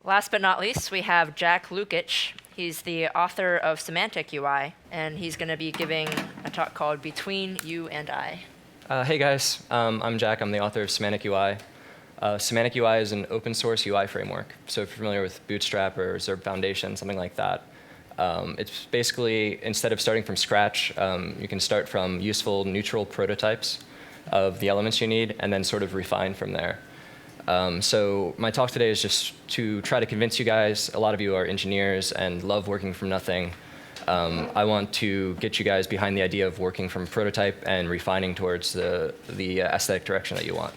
Last but not least, we have Jack Lukic. He's the author of Semantic UI, and he's going to be giving a talk called Between You and I. Hey guys, I'm Jack. I'm the author of Semantic UI. Semantic UI is an open source UI framework. So if you're familiar with Bootstrap or Zurb Foundation, something like that, it's basically, instead of starting from scratch, you can start from useful neutral prototypes of the elements you need and then sort of refine from there. So my talk today is just to try to convince you guys. A lot of you are engineers and love working from nothing. I want to get you guys behind the idea of working from prototype and refining towards the aesthetic direction that you want.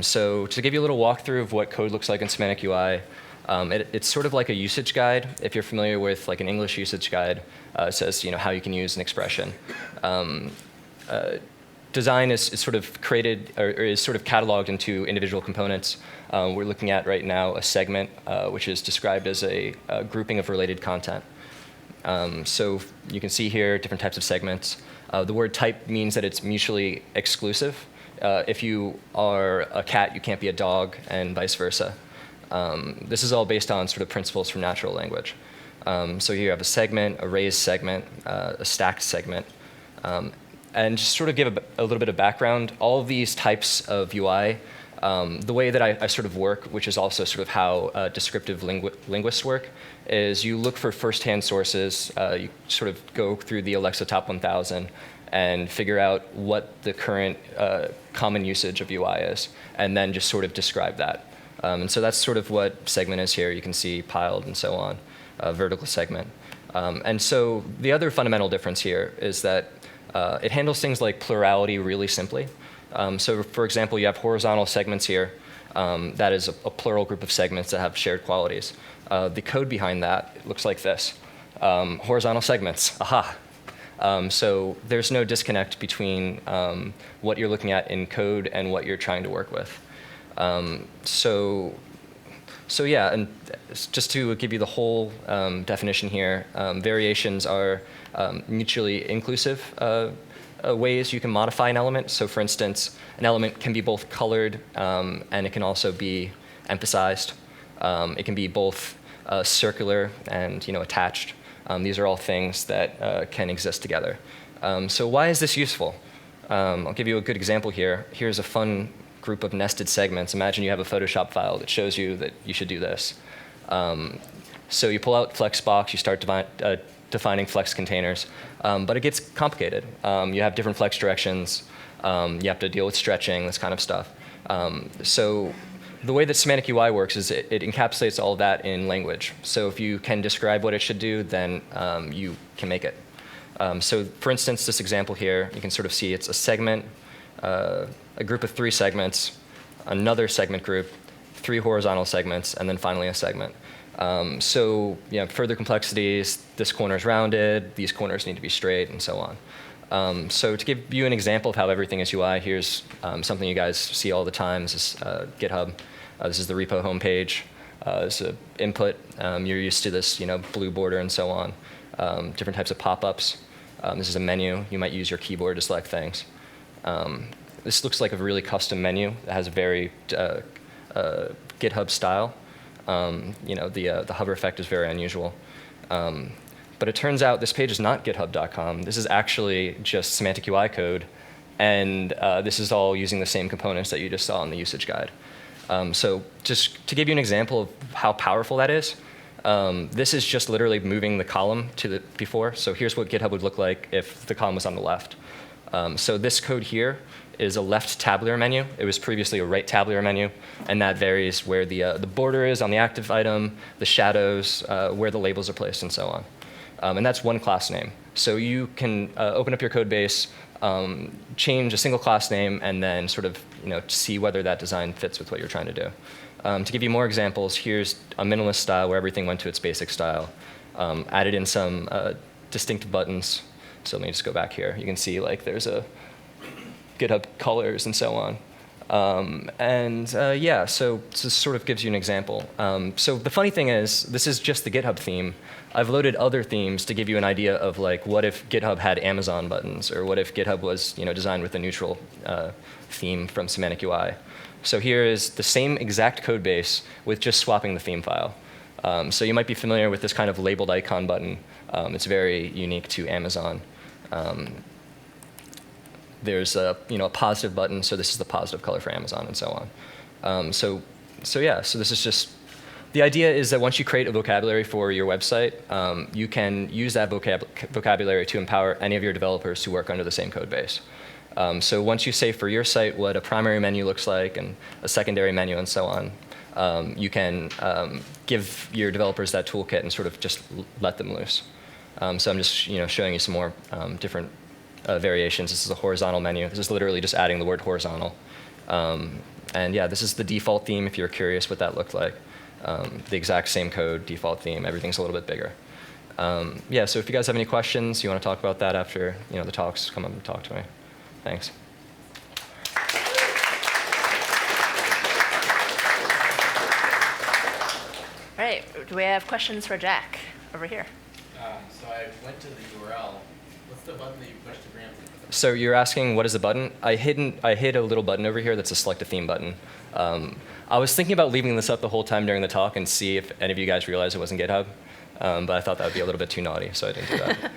So to give you a little walkthrough of what code looks like in Semantic UI, it's sort of like a usage guide. If you're familiar with like an English usage guide, it says how you can use an expression. Design is sort of created or is sort of cataloged into individual components. We're looking at right now a segment, which is described as a grouping of related content. So you can see here different types of segments. The word type means that it's mutually exclusive. If you are a cat, you can't be a dog, and vice versa. This is all based on sort of principles from natural language. So here you have a segment, a raised segment, a stacked segment. And just sort of give a little bit of background, all of these types of UI, the way that I sort of work, which is also sort of how descriptive linguists work, is you look for first-hand sources. You sort of go through the Alexa Top 1000 and figure out what the current common usage of UI is, and then just sort of describe that. And so that's sort of what segment is here. You can see piled and so on, vertical segment. And so the other fundamental difference here is that it handles things like plurality really simply. So for example, you have horizontal segments here. That is a plural group of segments that have shared qualities. The code behind that looks like this. Horizontal segments, aha. So there's no disconnect between what you're looking at in code and what you're trying to work with. So yeah, and just to give you the whole definition here, variations are mutually inclusive ways you can modify an element. So for instance, an element can be both colored and it can also be emphasized. It can be both circular and attached. These are all things that can exist together. So why is this useful? I'll give you a good example here. Here's a fun group of nested segments. Imagine you have a Photoshop file that shows you that you should do this. So you pull out Flexbox, you start defining flex containers, but it gets complicated. You have different flex directions. You have to deal with stretching, this kind of stuff. So the way that Semantic UI works is it encapsulates all of that in language. So if you can describe what it should do, then you can make it. So for instance, this example here, you can sort of see it's a segment, a group of 3 segments, another segment group, 3 horizontal segments, and then finally a segment. So further complexities, this corner is rounded, these corners need to be straight, and so on. So to give you an example of how everything is UI, here's something you guys see all the time. This is GitHub. This is the repo homepage. This is an input. You're used to this blue border and so on. Different types of pop-ups. This is a menu. You might use your keyboard to select things. This looks like a really custom menu that has a very GitHub style. The hover effect is very unusual. But it turns out this page is not github.com. This is actually just Semantic UI code, and this is all using the same components that you just saw in the usage guide. So just to give you an example of how powerful that is, this is just literally moving the column to the before. So here's what GitHub would look like if the column was on the left. So this code here is a left tabular menu. It was previously a right tabular menu, and that varies where the border is on the active item, the shadows, where the labels are placed, and so on. And that's one class name. So you can open up your code base, change a single class name, and then sort of see whether that design fits with what you're trying to do. To give you more examples, here's a minimalist style where everything went to its basic style. Added in some distinct buttons. So let me just go back here. You can see there's a GitHub colors and so on. Yeah, so this sort of gives you an example. So the funny thing is, this is just the GitHub theme. I've loaded other themes to give you an idea of what if GitHub had Amazon buttons, or what if GitHub was designed with a neutral theme from Semantic UI. So here is the same exact code base with just swapping the theme file. So you might be familiar with this kind of labeled icon button. It's very unique to Amazon. There's a positive button, so this is the positive color for Amazon, and so on. So this is just, the idea is that once you create a vocabulary for your website, you can use that vocabulary to empower any of your developers to work under the same code base. So once you say for your site what a primary menu looks like and a secondary menu and so on, you can give your developers that toolkit and sort of just let them loose. So I'm just showing you some more different variations. This is a horizontal menu. This is literally just adding the word horizontal. And yeah, this is the default theme if you're curious what that looked like. The exact same code, default theme, everything's a little bit bigger. Yeah, so if you guys have any questions, you want to talk about that after the talks, come up and talk to me. Thanks. All right, do we have questions for Jack over here? So I went to the URL. What's the button that you push to bring up the... So you're asking what is the button? I hit a little button over here that's a select a theme button. I was thinking about leaving this up the whole time during the talk and see if any of you guys realized it wasn't GitHub, but I thought that would be a little bit too naughty, so I didn't do that.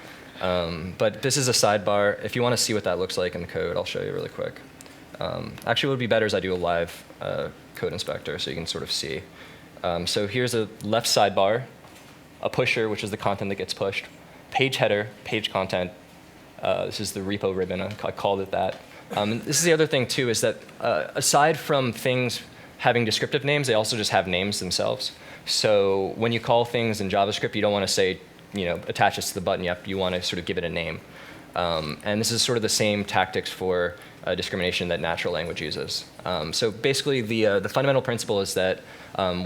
But this is a sidebar. If you want to see what that looks like in the code, I'll show you really quick. Actually, what would be better is I do a live code inspector, so you can sort of see. So here's a left sidebar, a pusher, which is the content that gets pushed, page header, page content. This is the repo ribbon. I called it that. This is the other thing, too, is that aside from things having descriptive names, they also just have names themselves. So when you call things in JavaScript, you don't want to say, attach this to the button. You want to sort of give it a name. And this is sort of the same tactics for discrimination that natural language uses. So basically, the fundamental principle is that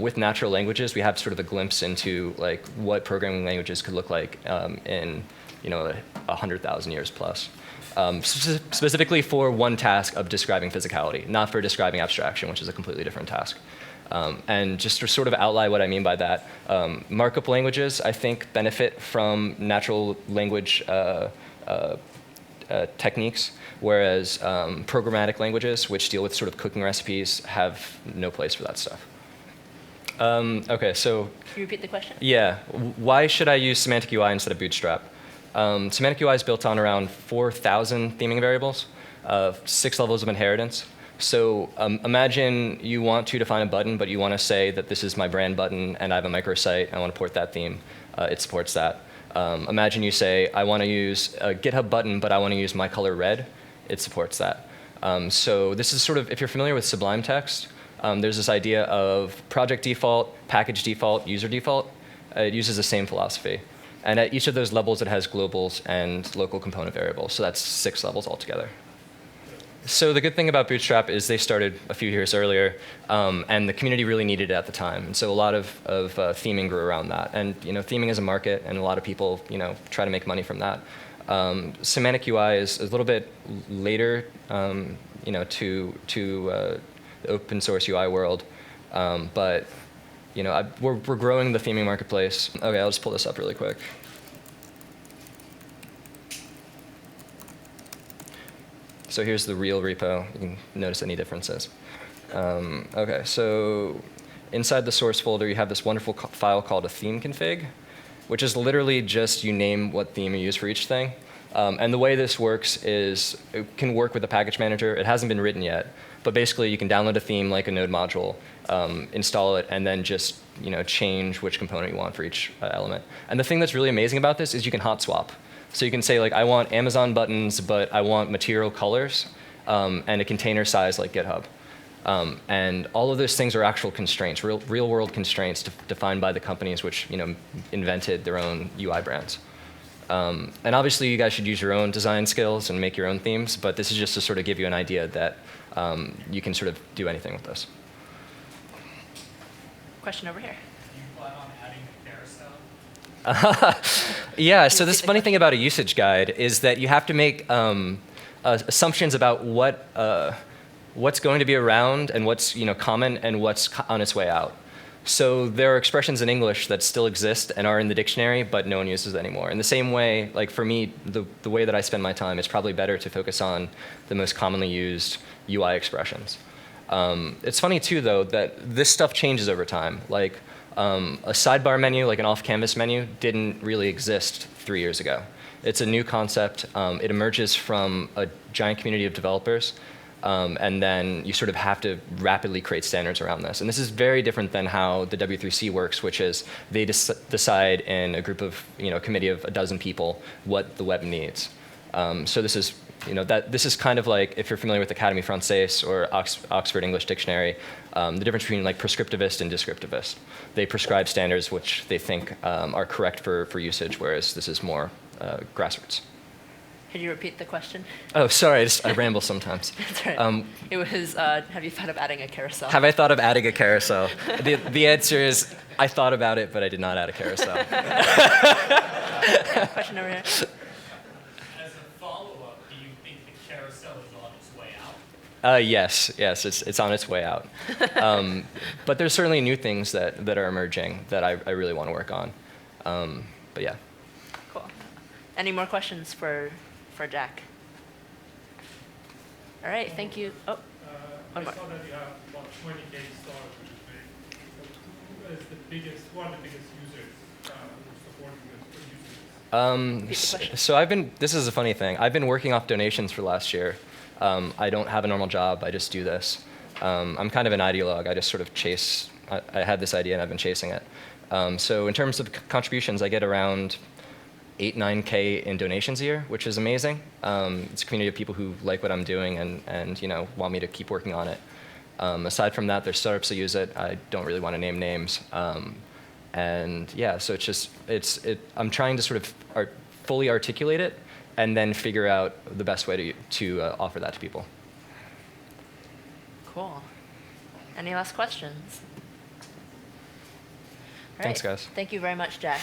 with natural languages, we have sort of a glimpse into like what programming languages could look like in 100,000 years plus. Specifically for one task of describing physicality, not for describing abstraction, which is a completely different task. And just to sort of outline what I mean by that, markup languages, I think, benefit from natural language techniques, whereas programmatic languages, which deal with sort of cooking recipes, have no place for that stuff. OK, so... Can you repeat the question? Yeah. Why should I use semantic UI instead of Bootstrap? Semantic UI is built on around 4,000 theming variables, 6 levels of inheritance. So imagine you want to define a button, but you want to say that this is my brand button, and I have a microsite. I want to port that theme. It supports that. Imagine you say, I want to use a GitHub button, but I want to use my color red. It supports that. So this is sort of, if you're familiar with Sublime Text, there's this idea of project default, package default, user default. It uses the same philosophy. And at each of those levels, it has globals and local component variables. So that's 6 levels altogether. So the good thing about Bootstrap is they started a few years earlier, and the community really needed it at the time. And so a lot of theming grew around that. And theming is a market, and a lot of people try to make money from that. Semantic UI is a little bit later to the open source UI world, but we're growing the theming marketplace. OK, I'll just pull this up really quick. So here's the real repo. You can notice any differences. OK, so inside the source folder, you have this wonderful file called a theme config, which is literally just you name what theme you use for each thing. And the way this works is it can work with a package manager. It hasn't been written yet. But basically, you can download a theme like a node module, install it, and then just change which component you want for each element. And the thing that's really amazing about this is you can hot swap. So you can say, like, I want Amazon buttons, but I want material colors and a container size like GitHub. And all of those things are actual constraints, real-world constraints defined by the companies which invented their own UI brands. And obviously, you guys should use your own design skills and make your own themes. But this is just to sort of give you an idea that you can sort of do anything with this. Question over here. Do you plan on adding a carousel? Yeah, so this funny thing about a usage guide is that you have to make assumptions about what's going to be around and what's common and what's on its way out. So there are expressions in English that still exist and are in the dictionary, but no one uses anymore. In the same way, like for me, the way that I spend my time, it's probably better to focus on the most commonly used UI expressions. It's funny too, though, that this stuff changes over time. Like a sidebar menu, like an off-canvas menu, didn't really exist 3 years ago. It's a new concept. It emerges from a giant community of developers, and then you sort of have to rapidly create standards around this. And this is very different than how the W3C works, which is they decide in a group of, committee of a dozen people what the web needs. So this is, this is kind of like, if you're familiar with Académie Française or Oxford English Dictionary, the difference between like prescriptivist and descriptivist. They prescribe standards which they think are correct for usage, whereas this is more grassroots. Could you repeat the question? Oh, sorry, I ramble sometimes. That's right. It was, have you thought of adding a carousel? Have I thought of adding a carousel? The answer is, I thought about it, but I did not add a carousel. Yeah, question over here. As a follow-up, do you think the carousel is on its way out? Yes, it's on its way out. But there's certainly new things that are emerging that I really want to work on. But yeah. Cool. Any more questions for Jack? All right, thank you. Oh, I one more. saw that you have about 20K stars, which is big. Who is one of the biggest users who's supporting this, or using this? Repeat the question. This is a funny thing. I've been working off donations for last year. I don't have a normal job. I just do this. I'm kind of an ideologue. I just sort of chase. I had this idea and I've been chasing it. So in terms of contributions, I get around 8-9K in donations a year, which is amazing. It's a community of people who like what I'm doing and want me to keep working on it. Aside from that, there's startups that use it. I don't really want to name names. And yeah, so I'm trying to sort of fully articulate it and then figure out the best way to offer that to people. Cool. Any last questions? All Thanks, right. guys. Thank you very much, Jack.